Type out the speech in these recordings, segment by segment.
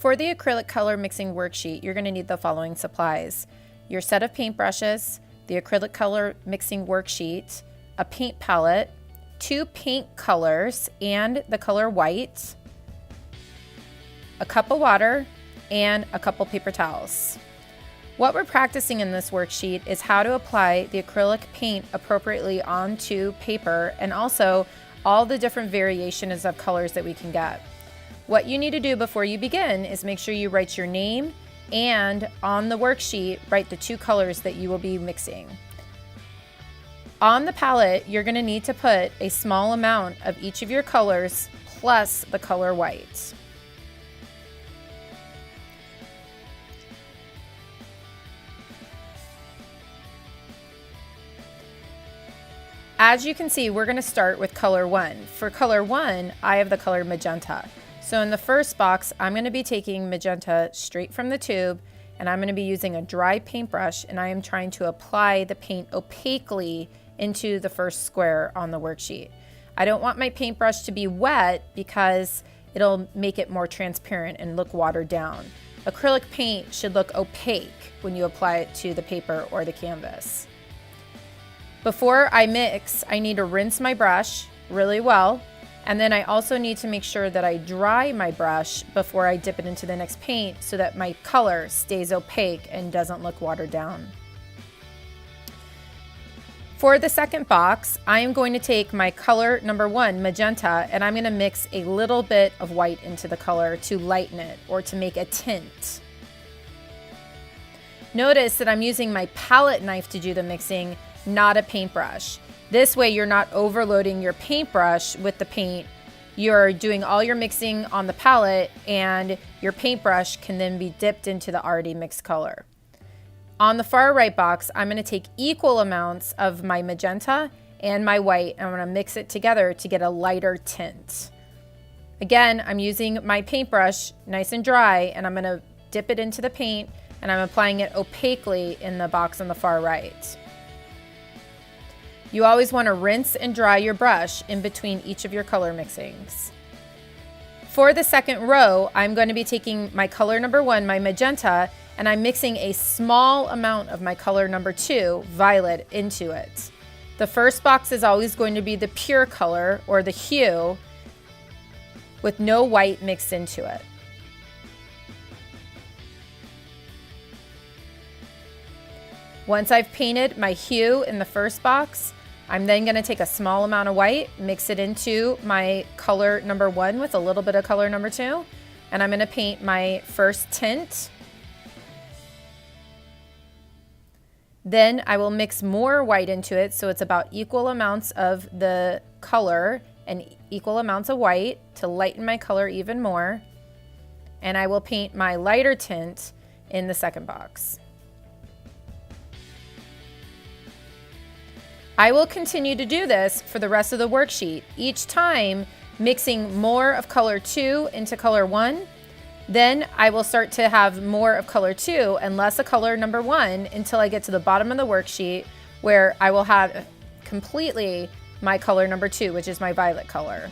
For the acrylic color mixing worksheet, you're going to need the following supplies: your set of paintbrushes, the acrylic color mixing worksheet, a paint palette, 2 paint colors and the color white, a cup of water, and a couple paper towels. What we're practicing in this worksheet is how to apply the acrylic paint appropriately onto paper, and also all the different variations of colors that we can get. What you need to do before you begin is make sure you write your name, and on the worksheet, write the 2 colors that you will be mixing. On the palette, you're going to need to put a small amount of each of your colors plus the color white. As you can see, we're going to start with color 1. For color 1, I have the color magenta. So in the first box, I'm going to be taking magenta straight from the tube, and I'm going to be using a dry paintbrush, and I am trying to apply the paint opaquely into the first square on the worksheet. I don't want my paintbrush to be wet because it'll make it more transparent and look watered down. Acrylic paint should look opaque when you apply it to the paper or the canvas. Before I mix, I need to rinse my brush really well. And then I also need to make sure that I dry my brush before I dip it into the next paint so that my color stays opaque and doesn't look watered down. For the second box, I am going to take my color number 1, magenta, and I'm going to mix a little bit of white into the color to lighten it or to make a tint. Notice that I'm using my palette knife to do the mixing, not a paintbrush. This way you're not overloading your paintbrush with the paint. You're doing all your mixing on the palette, and your paintbrush can then be dipped into the already mixed color. On the far right box, I'm going to take equal amounts of my magenta and my white, and I'm going to mix it together to get a lighter tint. Again, I'm using my paintbrush nice and dry, and I'm going to dip it into the paint, and I'm applying it opaquely in the box on the far right. You always want to rinse and dry your brush in between each of your color mixings. For the second row, I'm going to be taking my color number 1, my magenta, and I'm mixing a small amount of my color number 2, violet, into it. The first box is always going to be the pure color, or the hue, with no white mixed into it. Once I've painted my hue in the first box, I'm then going to take a small amount of white, mix it into my color number 1 with a little bit of color number 2, and I'm going to paint my first tint. Then I will mix more white into it, so it's about equal amounts of the color and equal amounts of white to lighten my color even more. And I will paint my lighter tint in the second box. I will continue to do this for the rest of the worksheet, each time mixing more of color 2 into color 1. Then I will start to have more of color 2 and less of color number 1 until I get to the bottom of the worksheet, where I will have completely my color number 2, which is my violet color.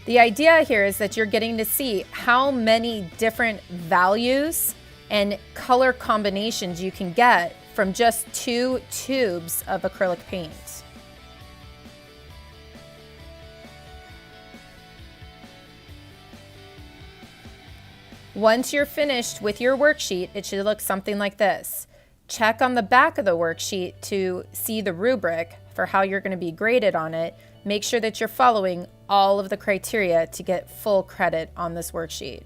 The idea here is that you're getting to see how many different values and color combinations you can get from just 2 tubes of acrylic paint. Once you're finished with your worksheet, it should look something like this. Check on the back of the worksheet to see the rubric for how you're going to be graded on it. Make sure that you're following all of the criteria to get full credit on this worksheet.